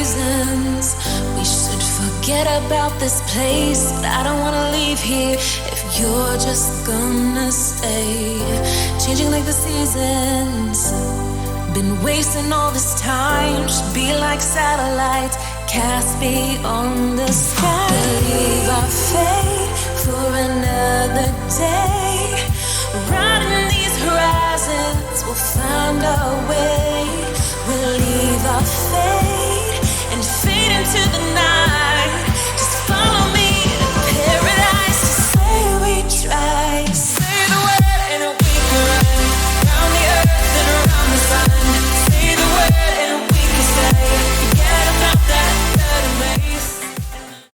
reasons. We should forget about this place, but I don't wanna leave here if you're just gonna stay. Changing like the seasons, been wasting all this time. Should be like satellites cast beyond the sky. Believe our fate for another day. Riding these horizons, we'll find our way. We'll leave our fate